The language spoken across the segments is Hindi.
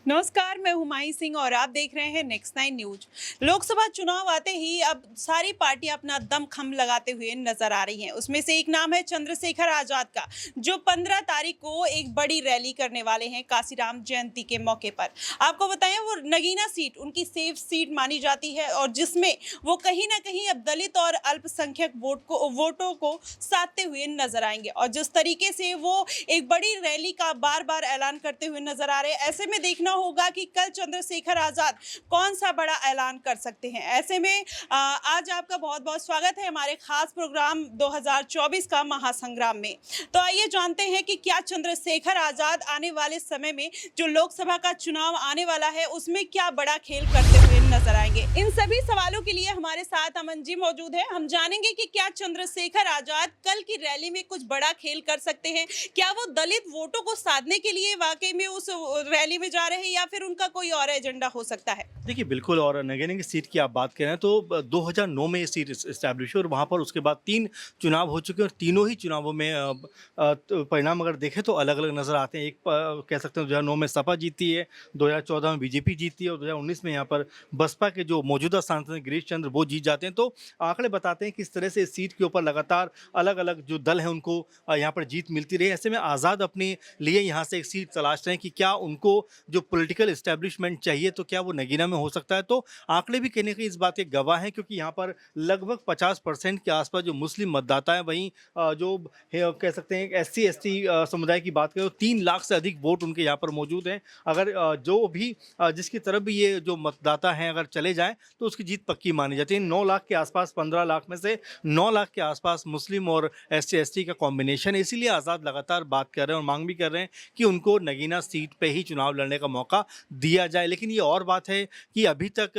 नमस्कार, मैं हुमायूं सिंह और आप देख रहे हैं नेक्स्ट 9 न्यूज। लोकसभा चुनाव आते ही अब सारी पार्टियां अपना दमखम लगाते हुए नजर आ रही हैं। उसमें से एक नाम है चंद्रशेखर आजाद का, जो 15 तारीख को एक बड़ी रैली करने वाले हैं काशीराम जयंती के मौके पर। आपको बताएं, वो नगीना सीट उनकी सेफ सीट मानी जाती है और जिसमें वो कहीं ना कहीं अब दलित और अल्पसंख्यक वोटों को साधते हुए नजर आएंगे। और जिस तरीके से वो एक बड़ी रैली का बार बार ऐलान करते हुए नजर आ रहे हैं, ऐसे में देखना होगा कि कल चंद्रशेखर आजाद कौन सा बड़ा ऐलान कर सकते हैं। ऐसे में आज आपका बहुत बहुत स्वागत है हमारे खास प्रोग्राम 2024 का महासंग्राम में। तो आइए जानते हैं कि क्या चंद्रशेखर आजाद आने वाले समय में जो लोकसभा का चुनाव आने वाला है उसमें क्या बड़ा खेल करते हुए नजर आएंगे। इन सभी सवालों के लिए हमारे साथ अमन जी मौजूद है। हम जानेंगे कि क्या चंद्रशेखर आजाद कल की रैली में कुछ बड़ा खेल कर सकते हैं। क्या वो दलित वोटों को साधने के लिए वाकई में उस रैली में जा रहे हैं या फिर उनका कोई और एजेंडा हो सकता है। देखिए, बिल्कुल। और नगीना की सीट की आप बात करें तो 2009 में ये सीट इस्टेब्लिश हुई और वहाँ पर उसके बाद 3 चुनाव हो चुके हैं और तीनों ही चुनावों में तो परिणाम अगर देखें तो अलग-अलग नज़र आते हैं। एक कह सकते हैं 2009 में सपा जीती है, 2014 में बीजेपी जीती है और 2019 में यहाँ पर बसपा के जो मौजूदा सांसद हैं गिरीश चंद्र वो जीत जाते हैं। तो आंकड़े बताते हैं किस तरह से इस सीट के ऊपर लगातार अलग-अलग जो दल हैं उनको यहाँ पर जीत मिलती रही। ऐसे में आज़ाद अपने लिए यहाँ से एक सीट तलाश रहे हैं कि क्या उनको जो पॉलिटिकल एस्टैब्लिशमेंट चाहिए तो क्या वो नगीना में हो सकता है। तो आंकड़े भी कहीं न कहीं इस बात के गवाह हैं, क्योंकि यहाँ पर लगभग 50% के आसपास जो मुस्लिम मतदाता हैं, वहीं जो कह सकते हैं एससी एसटी समुदाय की बात करें तो 3 लाख से अधिक वोट उनके यहाँ पर मौजूद हैं। अगर जो भी जिसकी तरफ भी ये जो मतदाता हैं अगर चले जाएं तो उसकी जीत पक्की मानी जाती है। 9 लाख के आसपास, 15 लाख में से 9 लाख के आसपास मुस्लिम और एससी एसटी का कॉम्बिनेशन है। इसीलिए आज़ाद लगातार बात कर रहे हैं और मांग भी कर रहे हैं कि उनको नगीना सीट पे ही चुनाव लड़ने का मौका दिया जाए। लेकिन ये और बात है कि अभी तक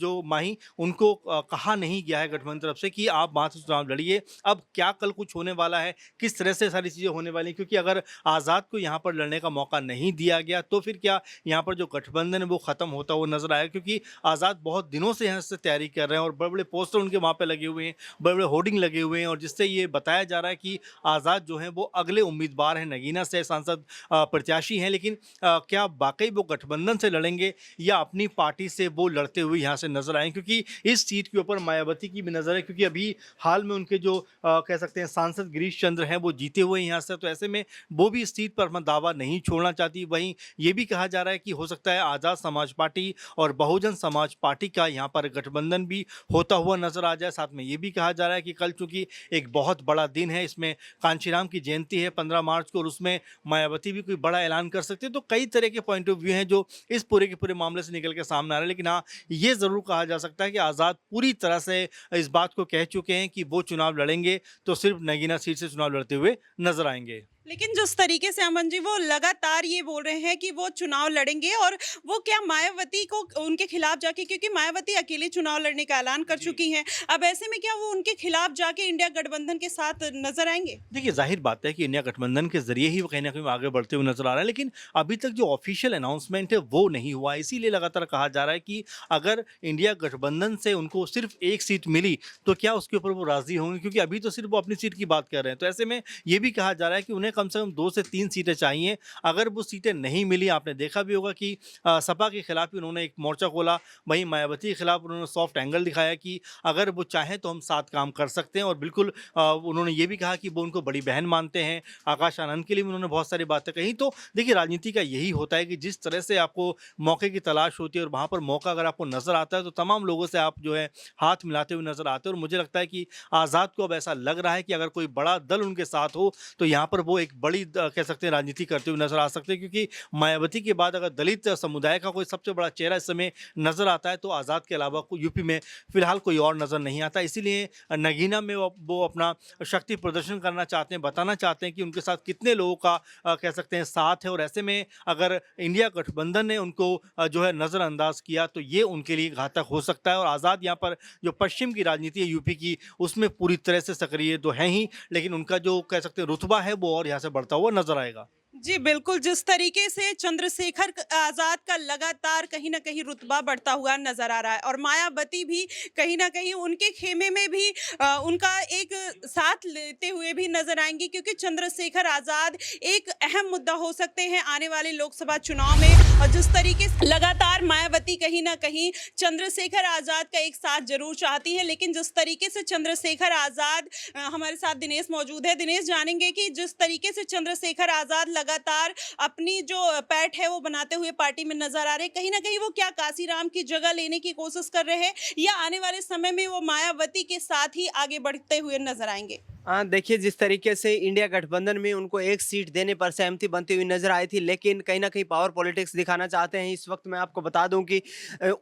जो माही उनको कहा नहीं गया है गठबंधन तरफ से कि आप वहाँ से चुनाव लड़िए। अब क्या कल कुछ होने वाला है, किस तरह से सारी चीज़ें होने वाली हैं, क्योंकि अगर आज़ाद को यहाँ पर लड़ने का मौका नहीं दिया गया तो फिर क्या यहाँ पर जो गठबंधन है वो ख़त्म होता हुआ नजर आएगा। क्योंकि आज़ाद बहुत दिनों से यहाँ से तैयारी कर रहे हैं और बड़े बड़े पोस्टर उनके वहाँ पर लगे हुए हैं, बड़े बड़े होर्डिंग लगे हुए हैं और जिससे ये बताया जा रहा है कि आज़ाद जो है वो अगले उम्मीदवार हैं, नगीना से सांसद प्रत्याशी हैं। लेकिन क्या वाकई वो गठबंधन से लड़ेंगे या अपनी पार्टी से वो लड़ते हुए यहाँ से नजर आए, क्योंकि इस सीट के ऊपर मायावती की भी नज़र है। क्योंकि अभी हाल में उनके जो कह सकते हैं सांसद गिरीश चंद्र हैं वो जीते हुए हैं यहाँ से, तो ऐसे में वो भी इस सीट पर अपना दावा नहीं छोड़ना चाहती। वहीं ये भी कहा जा रहा है कि हो सकता है आज़ाद समाज पार्टी और बहुजन समाज पार्टी का यहाँ पर गठबंधन भी होता हुआ नजर आ जाए। साथ में ये भी कहा जा रहा है कि कल चूंकि एक बहुत बड़ा दिन है, इसमें कांशीराम की जयंती है 15 मार्च को और उसमें मायावती भी कोई बड़ा ऐलान कर सकती है। तो कई तरह के पॉइंट ऑफ व्यू हैं जो इस पूरे के पूरे मामले से निकल के सामने आ रहे हैं। लेकिन हाँ, ये ज़रूर कहा जा सकता है कि आज़ाद पूरी तरह से इस बात को कह चुके हैं कि वो चुनाव लड़ेंगे तो सिर्फ नगीना सीट से चुनाव लड़ते हुए नजर आएंगे। लेकिन जिस तरीके से अमन जी वो लगातार ये बोल रहे हैं कि वो चुनाव लड़ेंगे और वो क्या मायावती को उनके खिलाफ जाके, क्योंकि मायावती अकेले चुनाव लड़ने का ऐलान कर चुकी हैं, अब ऐसे में क्या वो उनके खिलाफ जाके इंडिया गठबंधन के साथ नजर आएंगे। देखिए, जाहिर बात है कि इंडिया गठबंधन के जरिए ही वो कहीं ना कहीं आगे बढ़ते हुए नजर आ रहा है। लेकिन अभी तक जो ऑफिशियल अनाउंसमेंट है वो नहीं हुआ, इसीलिए लगातार कहा जा रहा है कि अगर इंडिया गठबंधन से उनको सिर्फ एक सीट मिली तो क्या उसके ऊपर वो राजी होंगे, क्योंकि अभी तो सिर्फ वो अपनी सीट की बात कर रहे हैं। तो ऐसे में ये भी कहा जा रहा है कि उन्हें कम से कम 2 से 3 सीटें चाहिए। अगर वो सीटें नहीं मिली, आपने देखा भी होगा कि सपा के खिलाफ भी उन्होंने एक मोर्चा खोला, वहीं मायावती के खिलाफ उन्होंने सॉफ्ट एंगल दिखाया कि अगर वो चाहें तो हम साथ काम कर सकते हैं। और बिल्कुल उन्होंने ये भी कहा कि वो उनको बड़ी बहन मानते हैं। आकाश आनंद के लिए भी उन्होंने बहुत सारी बातें कही। तो देखिए, राजनीति का यही होता है कि जिस तरह से आपको मौके की तलाश होती है और वहाँ पर मौका अगर आपको नजर आता है तो तमाम लोगों से आप जो है हाथ मिलाते हुए नजर आते हैं। और मुझे लगता है कि आज़ाद को अब ऐसा लग रहा है कि अगर कोई बड़ा दल उनके साथ हो तो यहाँ पर वो एक बड़ी कह सकते हैं राजनीति करते हुए नजर आ सकते हैं। क्योंकि मायावती के बाद अगर दलित समुदाय का कोई सबसे बड़ा चेहरा इस समय नजर आता है तो आज़ाद के अलावा यूपी में फिलहाल कोई और नजर नहीं आता। इसीलिए नगीना में वो अपना शक्ति प्रदर्शन करना चाहते हैं, बताना चाहते हैं कि उनके साथ कितने लोगों का कह सकते हैं साथ है। और ऐसे में अगर इंडिया गठबंधन ने उनको जो है नज़रअंदाज किया तो ये उनके लिए घातक हो सकता है। और आज़ाद यहाँ पर जो पश्चिम की राजनीति है यूपी की, उसमें पूरी तरह से सक्रिय तो हैं ही, लेकिन उनका जो कह सकते हैं रुतबा है वो और यहाँ से बढ़ता हुआ नजर आएगा। जी बिल्कुल, जिस तरीके से चंद्रशेखर आज़ाद का लगातार कहीं न कहीं रुतबा बढ़ता हुआ नज़र आ रहा है और मायावती भी कहीं न कहीं उनके खेमे में भी उनका एक साथ लेते हुए भी नज़र आएँगी, क्योंकि चंद्रशेखर आज़ाद एक अहम मुद्दा हो सकते हैं आने वाले लोकसभा चुनाव में। और जिस तरीके से लगातार मायावती कहीं न कहीं चंद्रशेखर आज़ाद का एक साथ ज़रूर चाहती है, लेकिन जिस तरीके से चंद्रशेखर आज़ाद हमारे साथ दिनेश मौजूद है। दिनेश, जानेंगे कि जिस तरीके से चंद्रशेखर आज़ाद लगातार अपनी जो पैठ है वो बनाते हुए पार्टी में नजर आ रहे हैं, कहीं ना कहीं वो क्या काशीराम की जगह लेने की कोशिश कर रहे हैं या आने वाले समय में वो मायावती के साथ ही आगे बढ़ते हुए नजर आएंगे? हाँ, देखिए जिस तरीके से इंडिया गठबंधन में उनको एक सीट देने पर सहमति बनती हुई नजर आई थी, लेकिन कहीं ना कहीं पावर पॉलिटिक्स दिखाना चाहते हैं। इस वक्त मैं आपको बता दूं कि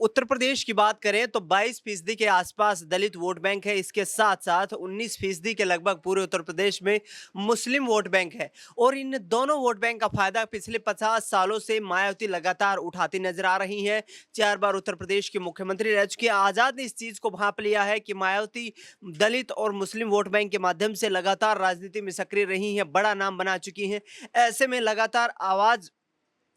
उत्तर प्रदेश की बात करें तो 22% के आसपास दलित वोट बैंक है। इसके साथ साथ 19% के लगभग पूरे उत्तर प्रदेश में मुस्लिम वोट बैंक है और इन दोनों वोट बैंक का फायदा पिछले 50 सालों से मायावती लगातार उठाती नजर आ रही है। 4 बार उत्तर प्रदेश की मुख्यमंत्री रह चुकी आजाद ने इस चीज को भांप लिया है कि मायावती दलित और मुस्लिम वोट बैंक के माध्यम से लगातार राजनीति में सक्रिय रही हैं, बड़ा नाम बना चुकी हैं। ऐसे में लगातार आवाज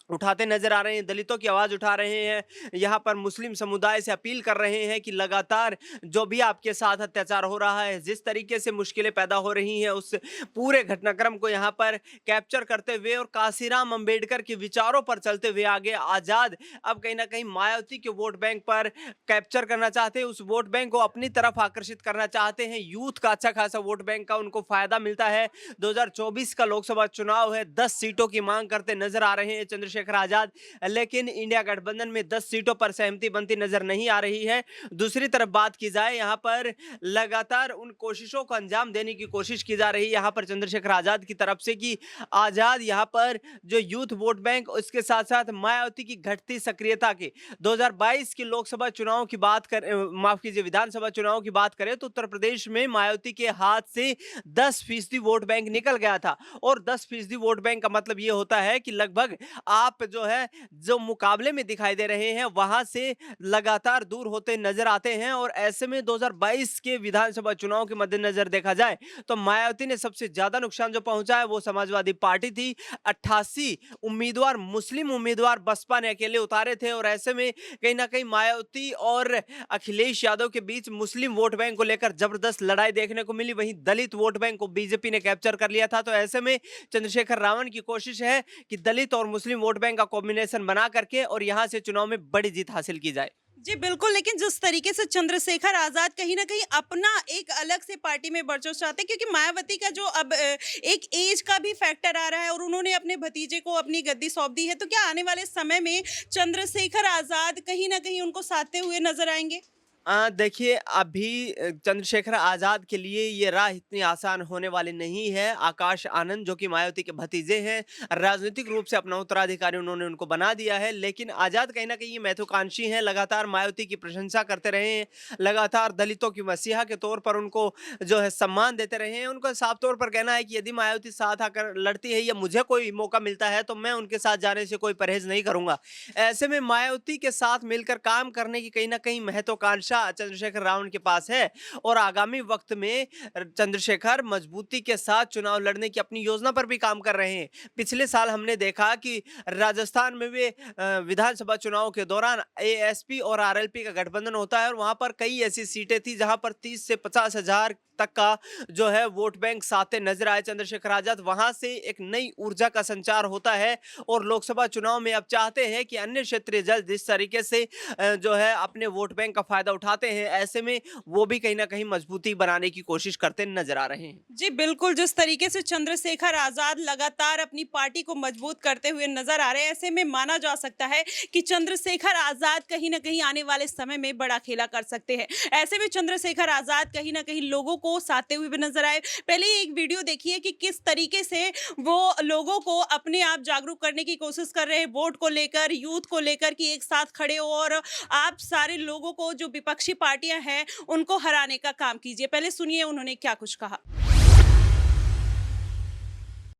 उठाते नजर आ रहे हैं, दलितों की आवाज उठा रहे हैं, यहाँ पर मुस्लिम समुदाय से अपील कर रहे हैं कि लगातार जो भी आपके साथ अत्याचार हो रहा है, जिस तरीके से मुश्किलें पैदा हो रही हैं, उस पूरे घटनाक्रम को यहाँ पर कैप्चर करते हुए और काशीराम अंबेडकर के विचारों पर चलते हुए आगे आजाद अब कहीं ना कहीं मायावती के वोट बैंक पर कैप्चर करना चाहते हैं, उस वोट बैंक को अपनी तरफ आकर्षित करना चाहते हैं। यूथ का अच्छा खासा वोट बैंक का उनको फायदा मिलता है। 2024 का लोकसभा चुनाव है, 10 सीटों की मांग करते नजर आ रहे हैं चंद्रशेखर आजाद, लेकिन इंडिया गठबंधन में 10 सीटों पर सहमति बनती नजर नहीं आ रही है। दूसरी तरफ बात की जाए, यहां पर लगातार उन कोशिशों को अंजाम देने की कोशिश की जा रही है यहां पर चंद्रशेखर आजाद की तरफ से कि आजाद यहां पर जो यूथ वोट बैंक, उसके साथ साथ मायावती की घटती सक्रियता के 2022 की लोकसभा चुनाव की बात करें, माफ कीजिए विधानसभा चुनाव की बात करें तो उत्तर प्रदेश में मायावती के हाथ से 10% वोट बैंक निकल गया था और 10% वोट बैंक का मतलब यह होता है कि लगभग आप जो है जो मुकाबले में दिखाई दे रहे हैं वहां से लगातार दूर होते नजर आते हैं। और ऐसे में 2022 के विधानसभा चुनाव के मद्देनजर देखा जाए तो मायावती ने सबसे ज्यादा नुकसान जो पहुंचा है वो समाजवादी पार्टी थी। 88 उम्मीदवार, मुस्लिम उम्मीदवार बसपा ने अकेले उतारे थे और ऐसे में कहीं ना कहीं मायावती और अखिलेश यादव के बीच मुस्लिम वोट बैंक को लेकर जबरदस्त लड़ाई देखने को मिली। वहीं दलित वोट बैंक को बीजेपी ने कैप्चर कर लिया था। तो ऐसे में चंद्रशेखर रावण की कोशिश है कि दलित और मुस्लिम वोट बैंक का कॉम्बिनेशन बना करके और यहां से चुनाव में बड़ी जीत हासिल की जाए। जी बिल्कुल, लेकिन जिस तरीके से चंद्रशेखर आजाद कहीं ना कहीं अपना एक अलग से पार्टी में वर्चस्व चाहते हैं, क्योंकि मायावती का जो अब एक एज का भी फैक्टर आ रहा है और उन्होंने अपने भतीजे को अपनी गद्दी सौंप दी है, तो क्या आने वाले समय में चंद्रशेखर आजाद कहीं ना कहीं उनको साधते हुए नजर आएंगे? देखिए अभी चंद्रशेखर आजाद के लिए ये राह इतनी आसान होने वाली नहीं है। आकाश आनंद जो कि मायावती के भतीजे हैं, राजनीतिक रूप से अपना उत्तराधिकारी उन्होंने उनको बना दिया है, लेकिन आजाद कहीं ना कहीं ये महत्वाकांक्षी हैं, लगातार मायावती की प्रशंसा करते रहे हैं, लगातार दलितों की मसीहा के तौर पर उनको जो है सम्मान देते रहे हैं। उनका साफ तौर पर कहना है कि यदि मायावती साथ आकर लड़ती है या मुझे कोई मौका मिलता है तो मैं उनके साथ जाने से कोई परहेज नहीं करूंगा। ऐसे में मायावती के साथ मिलकर काम करने की कहीं ना कहीं महत्वाकांक्षा चंद्रशेखर रावण के पास है और आगामी वक्त में चंद्रशेखर मजबूती के साथ चुनाव लड़ने की अपनी योजना पर भी काम कर रहे हैं। पिछले साल हमने देखा कि राजस्थान में वे विधानसभा चुनाव के दौरान एएसपी और आरएलपी का गठबंधन होता है और वहां पर कई ऐसी सीटें थी जहां पर 30 से 50 हजार तक का जो है वोट बैंक साथे नजर आए चंद्रशेखर आजाद। वहां से एक नई ऊर्जा का संचार होता है और लोकसभा चुनाव में अब चाहते हैं कि अन्य क्षेत्रीय जज जिस तरीके से जो है अपने वोट बैंक का फायदा उठाते हैं, ऐसे में वो भी कहीं ना कहीं मजबूती बनाने की कोशिश करते नजर आ रहे हैं। जी बिल्कुल, जिस तरीके से चंद्रशेखर आजाद लगातार अपनी पार्टी को मजबूत करते हुए नजर आ रहे हैं, ऐसे में माना जा सकता है कि चंद्रशेखर आजाद कहीं ना कहीं आने वाले समय में बड़ा खेला कर सकते हैं। ऐसे में चंद्रशेखर आजाद कहीं ना कहीं लोगों को साधते हुए भी नजर आए। पहले एक वीडियो देखिए कि किस तरीके से वो लोगों को अपने आप जागरूक करने की कोशिश कर रहे हैं, वोट को लेकर, यूथ को लेकर, कि एक साथ खड़े हो और आप सारे लोगों को, जो विपक्षी पार्टियां हैं, उनको हराने का काम कीजिए। पहले सुनिए उन्होंने क्या कुछ कहा।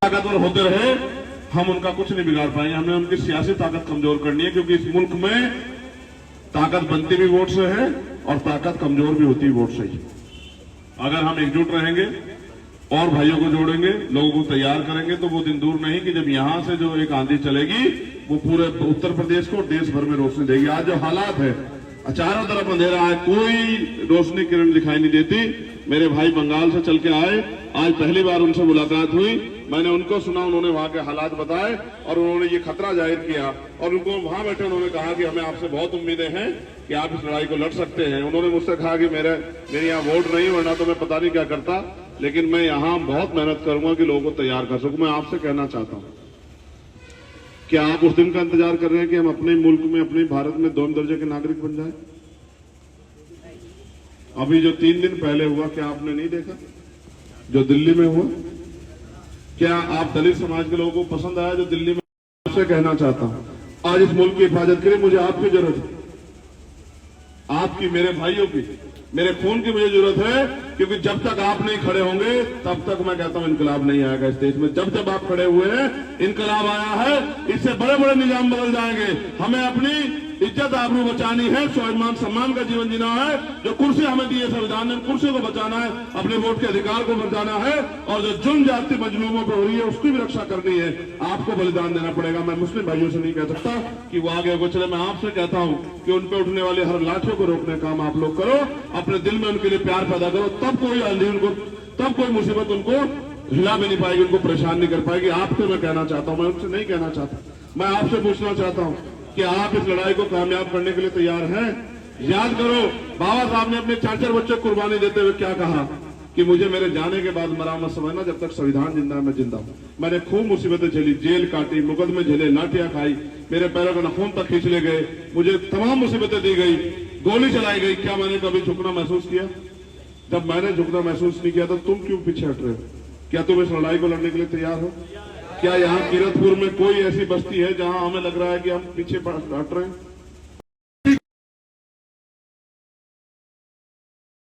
ताकतवर होते रहे, हम उनका कुछ नहीं बिगाड़ पाएंगे। हमें उनकी सियासी ताकत कमजोर करनी है, क्योंकि इस मुल्क में ताकत बनती भी वोट से है और ताकत कमजोर भी होती है वोट से ही। अगर हम एकजुट रहेंगे, और भाइयों को जोड़ेंगे, लोगों को तैयार करेंगे। तो वो दिन दूर नहीं कि जब यहां से जो एक आंधी चलेगी वो पूरे उत्तर प्रदेश को देश भर में रोशनी देगी। आज जो हालात है, चारों तरफ अंधेरा है, कोई रोशनी किरण दिखाई नहीं देती। मेरे भाई बंगाल से चल के आए, आज पहली बार उनसे मुलाकात हुई, मैंने उनको सुना, उन्होंने वहां के हालात बताए और उन्होंने ये खतरा जाहिर किया और उनको वहां बैठे उन्होंने कहा कि हमें आपसे बहुत उम्मीदें हैं कि आप इस लड़ाई को लड़ सकते हैं। उन्होंने मुझसे कहा कि मेरे यहाँ वोट नहीं, वरना तो मैं पता नहीं क्या करता, लेकिन मैं यहाँ बहुत मेहनत करूंगा कि लोगों को तैयार कर सकूं। मैं आपसे कहना चाहता हूं, क्या आप उस दिन का इंतजार कर रहे हैं कि हम अपने मुल्क में, अपने भारत में 2 दर्जे के नागरिक बन जाए? अभी जो 3 दिन पहले हुआ, क्या आपने नहीं देखा जो दिल्ली में हुआ? क्या आप दलित समाज के लोगों को पसंद आया जो दिल्ली में? आपसे कहना चाहता हूं, आज इस मुल्क की हिफाजत के लिए मुझे आपकी जरूरत है, आपकी, मेरे भाइयों की, मेरे खून की मुझे जरूरत है, क्योंकि जब तक आप नहीं खड़े होंगे तब तक मैं कहता हूं इनकलाब नहीं आएगा इस देश में। जब जब आप खड़े हुए हैं इनकलाब आया है, इससे बड़े बड़े निजाम बदल जाएंगे। हमें अपनी इज्जत आबरू बचानी है, स्वाभिमान सम्मान का जीवन जीना है। जो कुर्सी हमें दी है संविधान ने, कुर्सी को बचाना है, अपने वोट के अधिकार को बचाना है और जो जुल्म जाति मजलूमों पर हो रही है उसकी भी रक्षा करनी है। आपको बलिदान देना पड़ेगा। मैं मुस्लिम भाइयों से नहीं कह सकता कि वो आगे को चले, मैं आपसे कहता हूं कि उन पर उठने वाले हर लाठियों को रोकने का काम आप लोग करो, अपने दिल में उनके लिए प्यार पैदा करो, तब कोई आंधी उनको, तब कोई मुसीबत उनको हिला भी नहीं पाएगी, उनको परेशान नहीं कर पाएगी। आपसे मैं कहना चाहता हूं, मैं उनसे नहीं कहना चाहता, मैं आपसे पूछना चाहता हूं कि आप इस लड़ाई को कामयाब करने के लिए तैयार हैं? याद करो, बाबा साहब ने अपने 4-4 बच्चे कुर्बानी देते हुए क्या कहा कि मुझे मेरे जाने के बाद मरा मत समझना, जब तक संविधान जिंदा है मैं जिंदा हूं। मैंने खूब मुसीबतें झेली, जेल काटी, मुकदमे झेले, लाठियां खाई, मेरे पैरों के नाखून तक खींच ले गए, मुझे तमाम मुसीबतें दी गई, गोली चलाई गई। क्या मैंने कभी झुकना महसूस किया? जब मैंने झुकना महसूस नहीं किया तो तुम क्यों पीछे हट रहे हो? क्या तुम इस लड़ाई को लड़ने के लिए तैयार हो? क्या यहाँ किरतपुर में कोई ऐसी बस्ती है जहां हमें लग रहा है कि हम पीछे हट रहे हैं?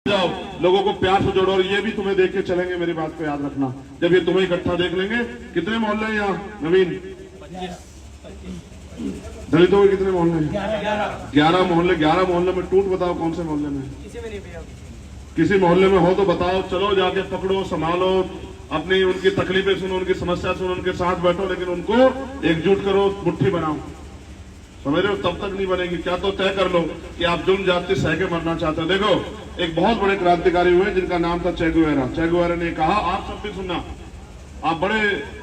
जाओ, लोगों को प्यार से जोड़ो और ये भी तुम्हें देख के चलेंगे, मेरी बात को याद रखना। जब ये तुम्हें इकट्ठा देख लेंगे, कितने मोहल्ले हैं यहाँ नवीन? दलितों के कितने मोहल्ले हैं? 11 मोहल्ले। 11 मोहल्ले में टूट बताओ कौन से मोहल्ले में? किसी मोहल्ले में हो तो बताओ, चलो जाके पकड़ो, संभालो, अपनी उनकी तकलीफें सुनो, उनकी समस्या सुनो, उनके साथ बैठो, लेकिन उनको एकजुट करो, मुट्ठी बनाओ। समझ रहे हो? तब तक नहीं बनेगी। क्या तो तय कर लो कि आप जुल्म जाति सह के मरना चाहते हो। देखो, एक बहुत बड़े क्रांतिकारी हुए जिनका नाम था चे गुवेरा। चे गुवेरा ने कहा, आप सब भी सुनना, आप बड़े।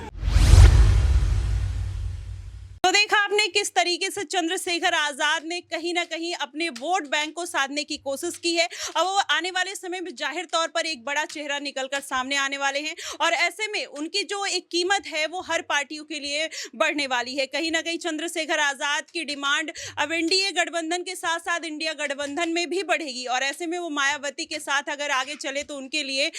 तो देखा आपने किस तरीके से चंद्रशेखर आजाद ने कहीं ना कहीं अपने वोट बैंक को साधने की कोशिश की है। अब वो आने वाले समय में जाहिर तौर पर एक बड़ा चेहरा निकलकर सामने आने वाले हैं और ऐसे में उनकी जो एक कीमत है वो हर पार्टियों के लिए बढ़ने वाली है। कहीं ना कहीं चंद्रशेखर आजाद की डिमांड अब एनडीए गठबंधन के साथ साथ इंडिया गठबंधन में भी बढ़ेगी और ऐसे में वो मायावती के साथ अगर आगे चले तो उनके लिए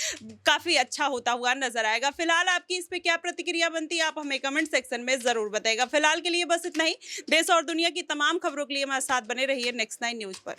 काफी अच्छा होता हुआ नजर आएगा। फिलहाल आपकी इस पे क्या प्रतिक्रिया बनती है, आप हमें कमेंट सेक्शन में जरूर बताइएगा। फिलहाल के लिए बस इतना ही। देश और दुनिया की तमाम खबरों के लिए हमारे साथ बने रहिए नेक्स्ट 9 न्यूज पर।